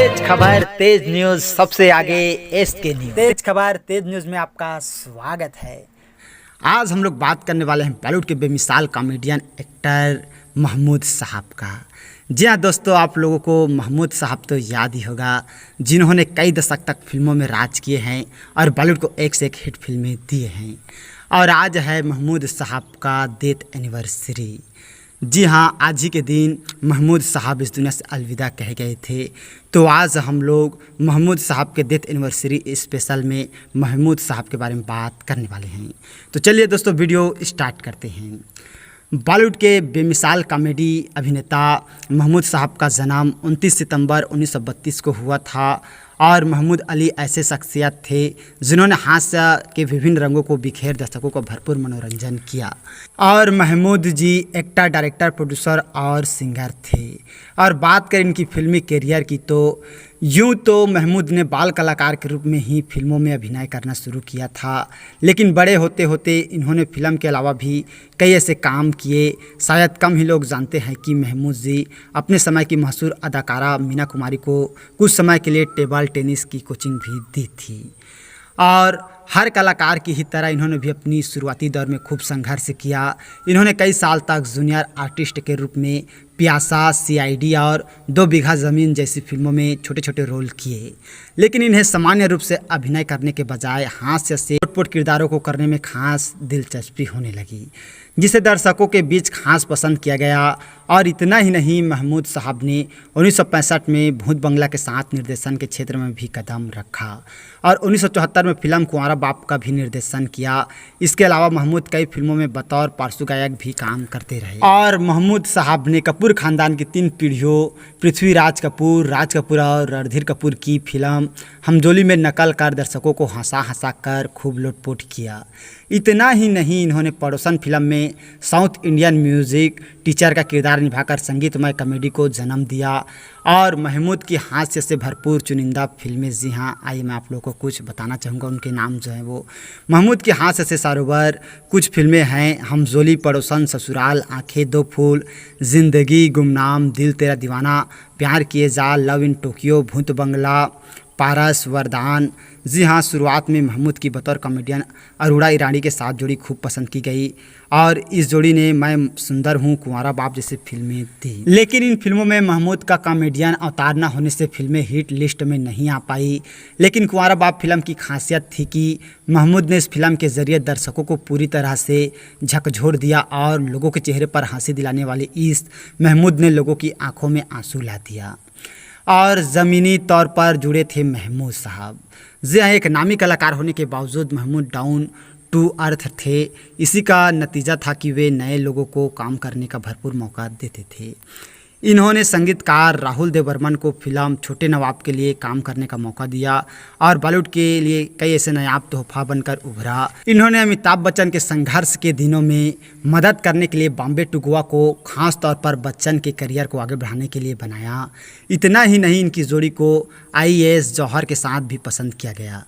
तेज खबर तेज न्यूज सबसे आगे एसके न्यूज। तेज खबर तेज न्यूज में आपका स्वागत है। आज हम लोग बात करने वाले हैं बॉलीवुड के बेमिसाल कॉमेडियन एक्टर महमूद साहब का। जी हाँ दोस्तों, आप लोगों को महमूद साहब तो याद ही होगा, जिन्होंने कई दशक तक फिल्मों में राज किए हैं और बॉलीवुड को एक से एक हिट फिल्में दिए हैं। और आज है महमूद साहब का डेथ एनिवर्सरी। जी हाँ, आज ही के दिन महमूद साहब इस दुनिया से अलविदा कह गए थे। तो आज हम लोग महमूद साहब के डेथ एनिवर्सरी स्पेशल में महमूद साहब के बारे में बात करने वाले हैं। तो चलिए दोस्तों, वीडियो स्टार्ट करते हैं। बॉलीवुड के बेमिसाल कॉमेडी अभिनेता महमूद साहब का जन्म 29 सितंबर 1932 को हुआ था। और महमूद अली ऐसे शख्सियत थे जिन्होंने हास्य के विभिन्न रंगों को बिखेर दर्शकों को भरपूर मनोरंजन किया। और महमूद जी एक्टर, डायरेक्टर, प्रोड्यूसर और सिंगर थे। और बात करें इनकी फिल्मी करियर की तो यूँ तो महमूद ने बाल कलाकार के रूप में ही फिल्मों में अभिनय करना शुरू किया था, लेकिन बड़े होते होते इन्होंने फिल्म के अलावा भी कई ऐसे काम किए। शायद कम ही लोग जानते हैं कि महमूद जी अपने समय की मशहूर अदाकारा मीना कुमारी को कुछ समय के लिए टेबल टेनिस की कोचिंग भी दी थी। और हर कलाकार की ही तरह इन्होंने भी अपनी शुरुआती दौर में खूब संघर्ष किया। इन्होंने कई साल तक जूनियर आर्टिस्ट के रूप में प्यासा, सीआईडी और 2 बीघा ज़मीन जैसी फिल्मों में छोटे छोटे रोल किए, लेकिन इन्हें सामान्य रूप से अभिनय करने के बजाय हास्य से पोट किरदारों को करने में खास दिलचस्पी होने लगी, जिसे दर्शकों के बीच खास पसंद किया गया। और इतना ही नहीं, महमूद साहब ने 1965 में भूत बंगला के साथ निर्देशन के क्षेत्र में भी कदम रखा और 1974 में फिल्म कुंवारा बाप का भी निर्देशन किया। इसके अलावा महमूद कई फिल्मों में बतौर पार्श्व गायक भी काम करते रहे। और महमूद साहब ने कपूर खानदान की 3 पीढ़ियों पृथ्वीराज कपूर, राज कपूर और रणधीर कपूर की फिल्म हमजोली में नकल कर दर्शकों को हंसा हंसा कर खूब लोटपोट किया। इतना ही नहीं, इन्होंने पड़ोसन फिल्म में साउथ इंडियन म्यूजिक टीचर का किरदार निभाकर संगीतमय कॉमेडी को जन्म दिया। और महमूद की हास्य से भरपूर चुनिंदा फिल्में, जी हाँ, आइए मैं आप लोगों को कुछ बताना चाहूँगा। उनके नाम जो हैं वो महमूद की हास्य से सारोबार कुछ फिल्में हैं: हमजोली, पड़ोसन, ससुराल, आंखें दो फूल, जिंदगी, गुमनाम, दिल तेरा दीवाना, प्यार किए जा, लव इन टोक्यो, भूत बंगला, पारस, वरदान। जी हाँ, शुरुआत में महमूद की बतौर कॉमेडियन अरोड़ा ईरानी के साथ जोड़ी खूब पसंद की गई और इस जोड़ी ने मैं सुंदर हूँ, कुंवारा बाप जैसी फिल्में दी। लेकिन इन फिल्मों में महमूद का कॉमेडियन अवतार न होने से फिल्में हिट लिस्ट में नहीं आ पाई। लेकिन कुंवारा बाप फिल्म की खासियत थी कि महमूद ने इस फिल्म के ज़रिए दर्शकों को पूरी तरह से झकझोर दिया और लोगों के चेहरे पर हंसी दिलाने वाली इस महमूद ने लोगों की आंखों में आंसू ला दिया। और ज़मीनी तौर पर जुड़े थे महमूद साहब। जी हाँ, एक नामी कलाकार होने के बावजूद महमूद डाउन टू अर्थ थे। इसी का नतीजा था कि वे नए लोगों को काम करने का भरपूर मौका देते थे। इन्होंने संगीतकार राहुल देव बर्मन को फिल्म छोटे नवाब के लिए काम करने का मौका दिया और बॉलीवुड के लिए कई ऐसे नायाब तोहफा बनकर उभरा। इन्होंने अमिताभ बच्चन के संघर्ष के दिनों में मदद करने के लिए बॉम्बे टू गोवा को खास तौर पर बच्चन के करियर को आगे बढ़ाने के लिए बनाया। इतना ही नहीं, इनकी जोड़ी को आईएएस जौहर के साथ भी पसंद किया गया।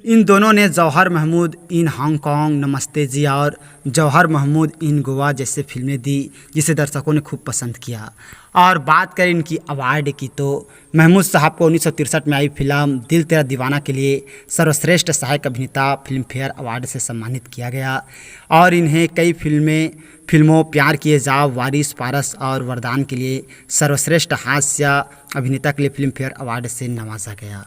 इन दोनों ने जौहर महमूद इन हांगकांग, नमस्ते जी और जौहर महमूद इन गोवा जैसे फिल्में दी, जिसे दर्शकों ने खूब पसंद किया। और बात करें इनकी अवार्ड की तो महमूद साहब को 1963 में आई फिल्म दिल तेरा दीवाना के लिए सर्वश्रेष्ठ सहायक अभिनेता फिल्म फेयर अवार्ड से सम्मानित किया गया। और इन्हें कई फिल्मों प्यार किए जा, वारिस, पारस और वरदान के लिए सर्वश्रेष्ठ हास्य अभिनेता के लिए फिल्म फेयर अवार्ड से नवाजा गया।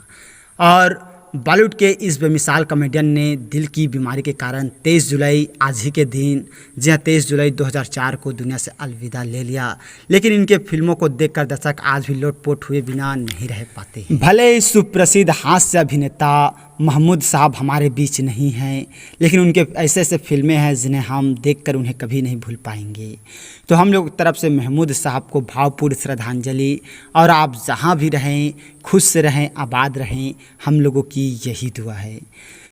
और बॉलीवुड के इस बेमिसाल कॉमेडियन ने दिल की बीमारी के कारण 23 जुलाई आज ही के दिन, जी हाँ 23 जुलाई 2004 को दुनिया से अलविदा ले लिया। लेकिन इनके फिल्मों को देखकर दर्शक आज भी लोटपोट हुए बिना नहीं रह पाते हैं। भले ही सुप्रसिद्ध हास्य अभिनेता महमूद साहब हमारे बीच नहीं हैं, लेकिन उनके ऐसे ऐसे फिल्में हैं जिन्हें हम देखकर उन्हें कभी नहीं भूल पाएंगे। तो हम लोग तरफ से महमूद साहब को भावपूर्ण श्रद्धांजलि। और आप जहाँ भी रहें खुश से रहें, आबाद रहें, हम लोगों की यही दुआ है।